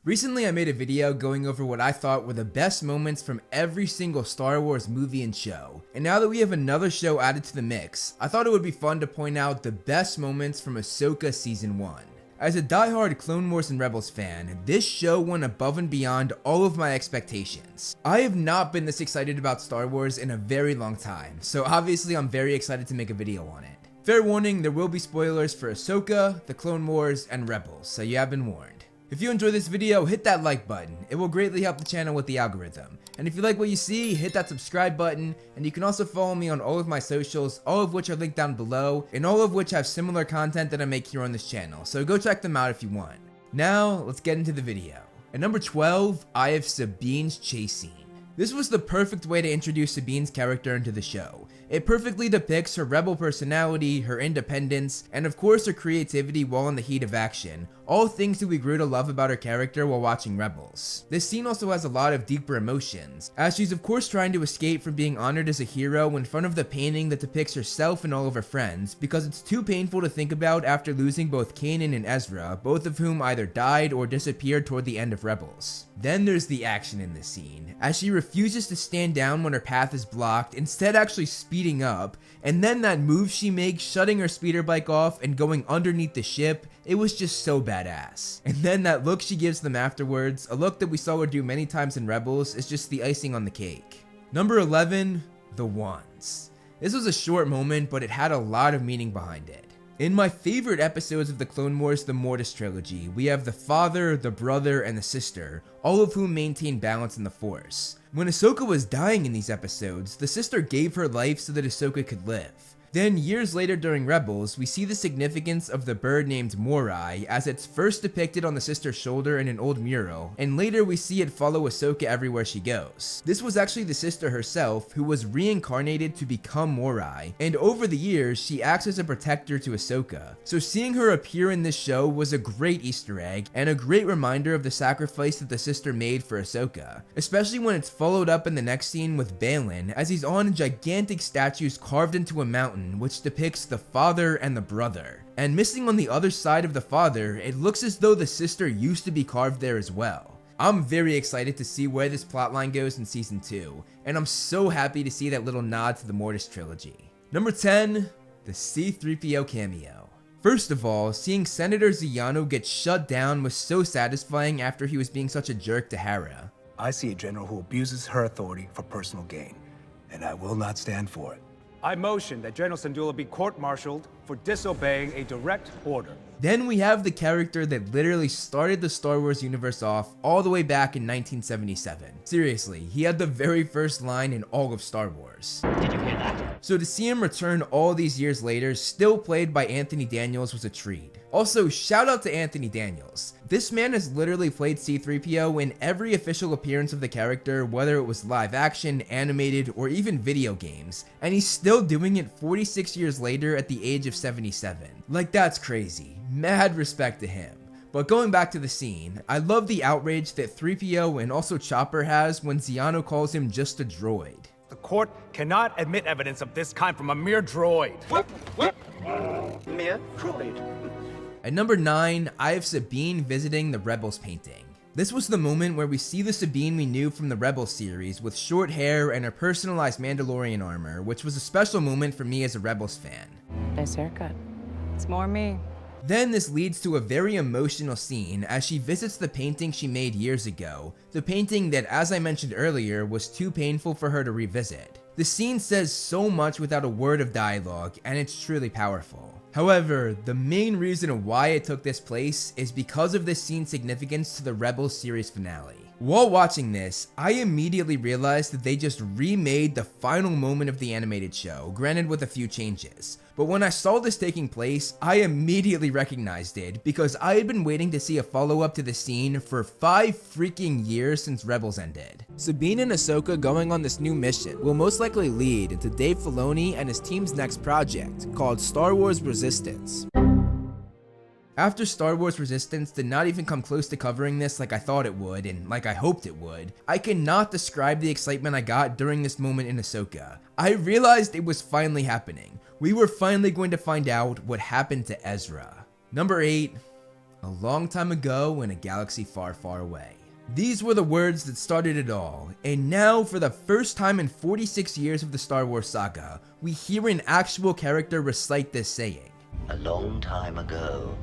Recently I made a video going over what I thought were the best moments from every single Star Wars movie and show, and now that we have another show added to the mix, I thought it would be fun to point out the best moments from AHSOKA Season 1. As a diehard Clone Wars and Rebels fan, this show went above and beyond all of my expectations. I have not been this excited about Star Wars in a very long time, so obviously I'm very excited to make a video on it. Fair warning, there will be spoilers for AHSOKA, the Clone Wars, and Rebels, so you have been warned. If you enjoyed this video, hit that like button. It will greatly help the channel with the algorithm. And if you like what you see, hit that subscribe button, and you can also follow me on all of my socials, all of which are linked down below, and all of which have similar content that I make here on this channel, so go check them out if you want. Now, let's get into the video. At number 12, I have Sabine's chase scene. This was the perfect way to introduce Sabine's character into the show. It perfectly depicts her rebel personality, her independence, and of course her creativity while in the heat of action, all things that we grew to love about her character while watching Rebels. This scene also has a lot of deeper emotions, as she's of course trying to escape from being honored as a hero in front of the painting that depicts herself and all of her friends, because it's too painful to think about after losing both Kanan and Ezra, both of whom either died or disappeared toward the end of Rebels. Then there's the action in this scene, as she refuses to stand down when her path is blocked, instead actually speeding up, and then that move she makes, shutting her speeder bike off and going underneath the ship, it was just so badass. And then that look she gives them afterwards, a look that we saw her do many times in Rebels, is just the icing on the cake. Number 11, the Wands. This was a short moment, but it had a lot of meaning behind it. In my favorite episodes of the Clone Wars, the Mortis trilogy, we have the father, the brother, and the sister, all of whom maintain balance in the Force. When Ahsoka was dying in these episodes, the sister gave her life so that Ahsoka could live. Then years later during Rebels, we see the significance of the bird named Morai, as it's first depicted on the sister's shoulder in an old mural, and later we see it follow Ahsoka everywhere she goes. This was actually the sister herself who was reincarnated to become Morai, and over the years she acts as a protector to Ahsoka. So seeing her appear in this show was a great Easter egg, and a great reminder of the sacrifice that the sister made for Ahsoka, especially when it's followed up in the next scene with Baylan, as he's on gigantic statues carved into a mountain which depicts the father and the brother. And missing on the other side of the father, it looks as though the sister used to be carved there as well. I'm very excited to see where this plotline goes in Season 2, and I'm so happy to see that little nod to the Mortis trilogy. Number 10, the C-3PO cameo. First of all, seeing Senator Ziyano get shut down was so satisfying after he was being such a jerk to Hera. I see a general who abuses her authority for personal gain, and I will not stand for it. I motion that General Syndulla be court-martialed for disobeying a direct order. Then we have the character that literally started the Star Wars universe off all the way back in 1977. Seriously, he had the very first line in all of Star Wars. Did you hear that? So to see him return all these years later, still played by Anthony Daniels, was a treat. Also, shout out to Anthony Daniels. This man has literally played C-3PO in every official appearance of the character, whether it was live action, animated, or even video games, and he's still doing it 46 years later at the age of 77. Like, that's crazy. Mad respect to him. But going back to the scene, I love the outrage that 3PO and also Chopper has when Ziyano calls him just a droid. The court cannot admit evidence of this kind from a mere droid. Mere droid. At number 9, I have Sabine visiting the Rebels painting. This was the moment where we see the Sabine we knew from the Rebels series with short hair and her personalized Mandalorian armor, which was a special moment for me as a Rebels fan. Nice haircut. It's more me. Then this leads to a very emotional scene as she visits the painting she made years ago, the painting that, as I mentioned earlier, was too painful for her to revisit. The scene says so much without a word of dialogue, and it's truly powerful. However, the main reason why it took this place is because of this scene's significance to the Rebels series finale. While watching this, I immediately realized that they just remade the final moment of the animated show, granted with a few changes. But when I saw this taking place, I immediately recognized it because I had been waiting to see a follow-up to the scene for 5 freaking years since Rebels ended. Sabine and Ahsoka going on this new mission will most likely lead into Dave Filoni and his team's next project, called Star Wars Resistance. After Star Wars Resistance did not even come close to covering this like I thought it would and like I hoped it would, I cannot describe the excitement I got during this moment in Ahsoka. I realized it was finally happening. We were finally going to find out what happened to Ezra. Number 8, a long time ago in a galaxy far, far away. These were the words that started it all, and now for the first time in 46 years of the Star Wars saga, we hear an actual character recite this saying. A long time ago,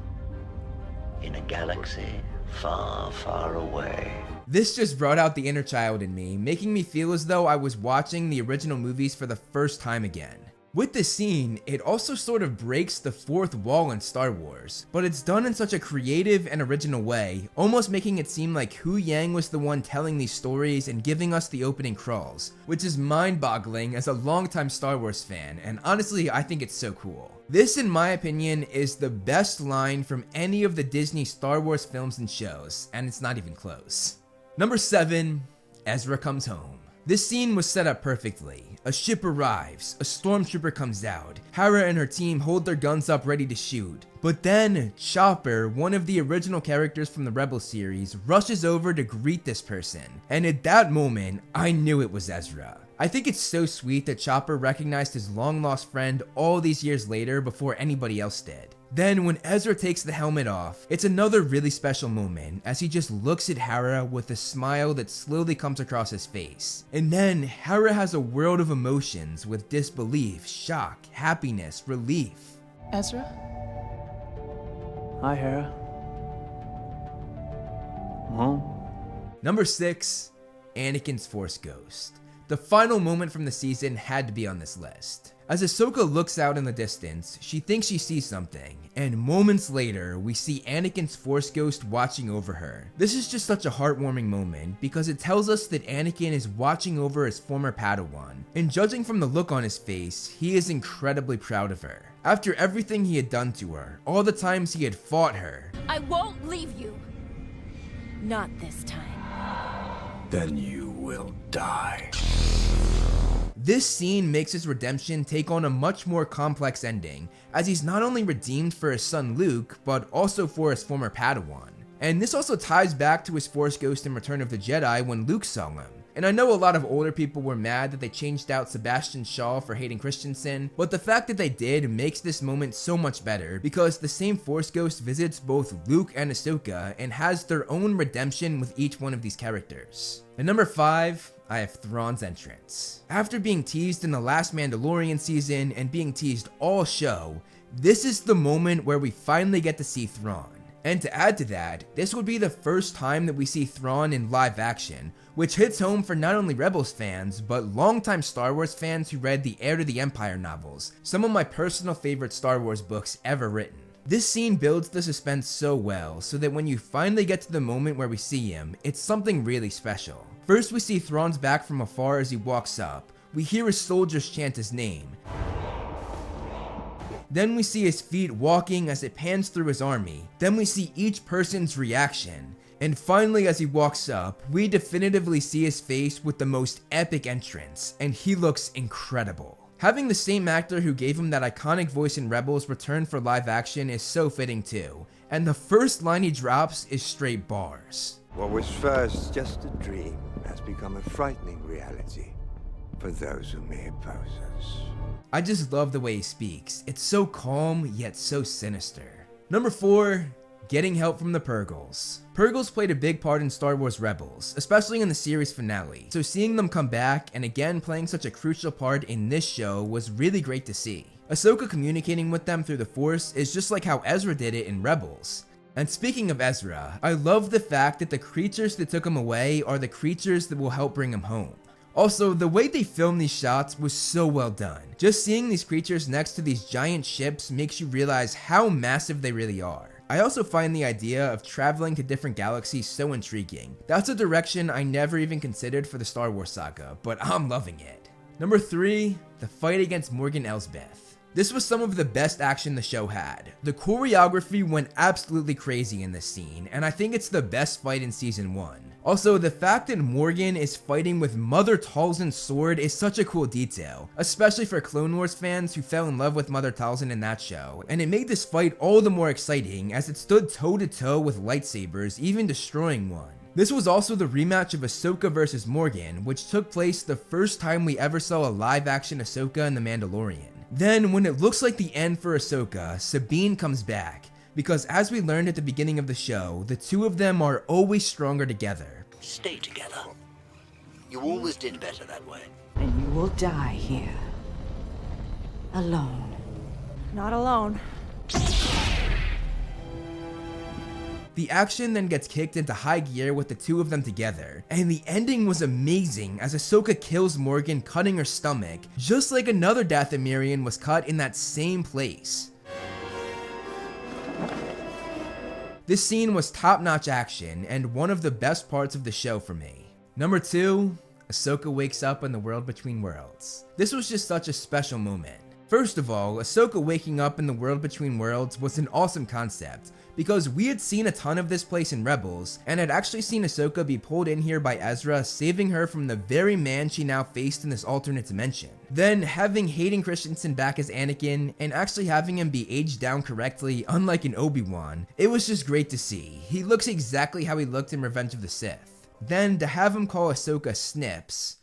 in a galaxy far, far away. This just brought out the inner child in me, making me feel as though I was watching the original movies for the first time again. With this scene, it also sort of breaks the fourth wall in Star Wars, but it's done in such a creative and original way, almost making it seem like Hu Yang was the one telling these stories and giving us the opening crawls, which is mind-boggling as a longtime Star Wars fan, and honestly, I think it's so cool. This, in my opinion, is the best line from any of the Disney Star Wars films and shows, and it's not even close. Number 7, Ezra comes home. This scene was set up perfectly. A ship arrives, a stormtrooper comes out, Hera and her team hold their guns up ready to shoot, but then Chopper, one of the original characters from the Rebels series, rushes over to greet this person, and at that moment, I knew it was Ezra. I think it's so sweet that Chopper recognized his long-lost friend all these years later before anybody else did. Then when Ezra takes the helmet off, it's another really special moment as he just looks at Hera with a smile that slowly comes across his face. And then Hera has a world of emotions with disbelief, shock, happiness, relief. Ezra? Hi, Hera. Mom? Number 6, Anakin's Force Ghost. The final moment from the season had to be on this list. As Ahsoka looks out in the distance, she thinks she sees something, and moments later, we see Anakin's Force Ghost watching over her. This is just such a heartwarming moment because it tells us that Anakin is watching over his former Padawan, and judging from the look on his face, he is incredibly proud of her. After everything he had done to her, all the times he had fought her, I won't leave you. Not this time. Then you will die. this scene makes his redemption take on a much more complex ending, as he's not only redeemed for his son Luke, but also for his former Padawan. And this also ties back to his Force Ghost in Return of the Jedi when Luke saw him. And I know a lot of older people were mad that they changed out Sebastian Shaw for Hayden Christensen, but the fact that they did makes this moment so much better because the same Force Ghost visits both Luke and Ahsoka and has their own redemption with each one of these characters. At number 5, I have Thrawn's entrance. After being teased in the last Mandalorian season and being teased all show, this is the moment where we finally get to see Thrawn. And to add to that, this would be the first time that we see Thrawn in live action, which hits home for not only Rebels fans, but longtime Star Wars fans who read the Heir to the Empire novels, some of my personal favorite Star Wars books ever written. This scene builds the suspense so well, so that when you finally get to the moment where we see him, it's something really special. First we see Thrawn's back from afar as he walks up, we hear his soldiers chant his name. Then we see his feet walking as it pans through his army. Then we see each person's reaction. And finally, as he walks up, we definitively see his face with the most epic entrance, and he looks incredible. Having the same actor who gave him that iconic voice in Rebels return for live action is so fitting too. And the first line he drops is straight bars. What was first just a dream has become a frightening reality for those who may oppose us. I just love the way he speaks. It's so calm, yet so sinister. Number 4, getting help from the Purgles. Purgles played a big part in Star Wars Rebels, especially in the series finale, so seeing them come back and again playing such a crucial part in this show was really great to see. Ahsoka communicating with them through the Force is just like how Ezra did it in Rebels. And speaking of Ezra, I love the fact that the creatures that took him away are the creatures that will help bring him home. Also, the way they filmed these shots was so well done. Just seeing these creatures next to these giant ships makes you realize how massive they really are. I also find the idea of traveling to different galaxies so intriguing. That's a direction I never even considered for the Star Wars saga, but I'm loving it. Number 3, the fight against Morgan Elsbeth. This was some of the best action the show had. The choreography went absolutely crazy in this scene, and I think it's the best fight in season 1. Also, the fact that Morgan is fighting with Mother Talzin's sword is such a cool detail, especially for Clone Wars fans who fell in love with Mother Talzin in that show, and it made this fight all the more exciting as it stood toe to toe with lightsabers, even destroying one. This was also the rematch of Ahsoka vs Morgan, which took place the first time we ever saw a live action Ahsoka in The Mandalorian. Then, when it looks like the end for Ahsoka, Sabine comes back. because as we learned at the beginning of the show, the two of them are always stronger together. Stay together. You always did better that way. And you will die here. Alone. Not alone. The action then gets kicked into high gear with the two of them together, and the ending was amazing as Ahsoka kills Morgan, cutting her stomach, just like another Dathomirian was cut in that same place. This scene was top-notch action and one of the best parts of the show for me. Number 2, Ahsoka wakes up in the world between worlds. This was just such a special moment. First of all, Ahsoka waking up in the world between worlds was an awesome concept, because we had seen a ton of this place in Rebels, and had actually seen Ahsoka be pulled in here by Ezra, saving her from the very man she now faced in this alternate dimension. Then having Hayden Christensen back as Anakin, and actually having him be aged down correctly, unlike an Obi-Wan, it was just great to see. He looks exactly how he looked in Revenge of the Sith. Then to have him call Ahsoka Snips,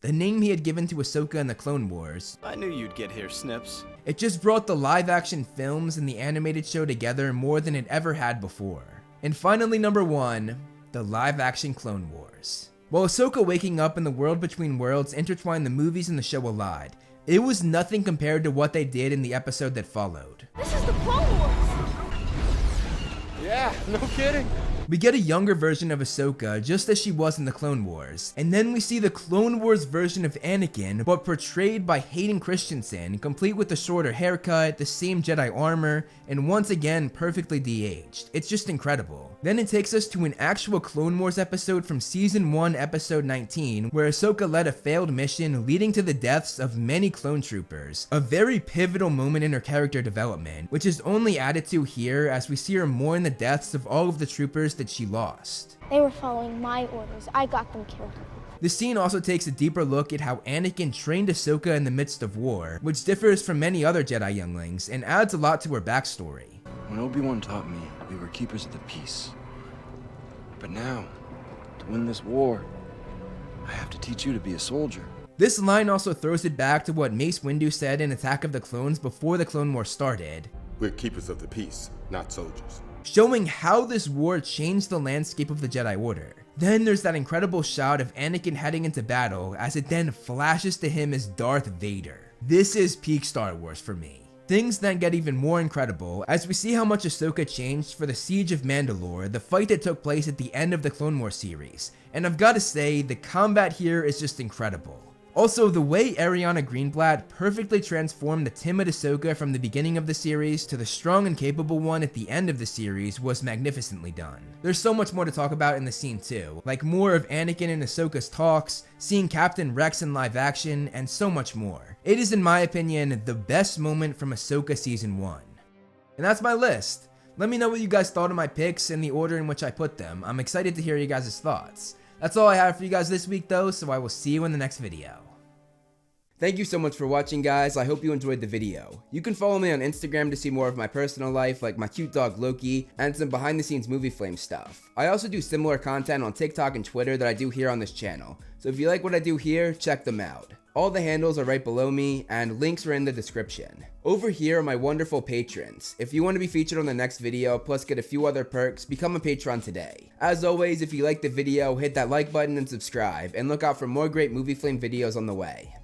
the name he had given to Ahsoka in the Clone Wars. I knew you'd get here, Snips. It just brought the live action films and the animated show together more than it ever had before. And finally, number 1, the live action Clone Wars. While Ahsoka waking up in the world between worlds intertwined the movies and the show a lot, it was nothing compared to what they did in the episode that followed. This is the Clone Wars! Yeah, no kidding. We get a younger version of Ahsoka just as she was in the Clone Wars, and then we see the Clone Wars version of Anakin, but portrayed by Hayden Christensen, complete with the shorter haircut, the same Jedi armor, and once again perfectly de-aged. It's just incredible. Then it takes us to an actual Clone Wars episode from Season 1, Episode 19, where Ahsoka led a failed mission leading to the deaths of many clone troopers, a very pivotal moment in her character development, which is only added to here as we see her mourn the deaths of all of the troopers that she lost. They were following my orders. I got them killed. The scene also takes a deeper look at how Anakin trained Ahsoka in the midst of war, which differs from many other Jedi younglings and adds a lot to her backstory. When Obi-Wan taught me, we were keepers of the peace. But now, to win this war, I have to teach you to be a soldier. This line also throws it back to what Mace Windu said in Attack of the Clones before the Clone Wars started. We're keepers of the peace, not soldiers. Showing how this war changed the landscape of the Jedi Order. Then there's that incredible shot of Anakin heading into battle as it then flashes to him as Darth Vader. This is peak Star Wars for me. Things then get even more incredible as we see how much Ahsoka changed for the Siege of Mandalore, the fight that took place at the end of the Clone Wars series. And I've got to say, the combat here is just incredible. Also, the way Ariana Greenblatt perfectly transformed the timid Ahsoka from the beginning of the series to the strong and capable one at the end of the series was magnificently done. There's so much more to talk about in the scene too, like more of Anakin and Ahsoka's talks, seeing Captain Rex in live action, and so much more. It is, in my opinion, the best moment from Ahsoka Season 1. And that's my list. Let me know what you guys thought of my picks and the order in which I put them. I'm excited to hear you guys' thoughts. That's all I have for you guys this week though, so I will see you in the next video. Thank you so much for watching, guys. I hope you enjoyed the video. You can follow me on Instagram to see more of my personal life, like my cute dog Loki, and some behind the scenes movie flame stuff. I also do similar content on TikTok and Twitter that I do here on this channel, so if you like what I do here, check them out. All the handles are right below me, and links are in the description. Over here are my wonderful patrons. If you want to be featured on the next video, plus get a few other perks, become a patron today. As always, if you liked the video, hit that like button and subscribe, and look out for more great Movie Flame videos on the way.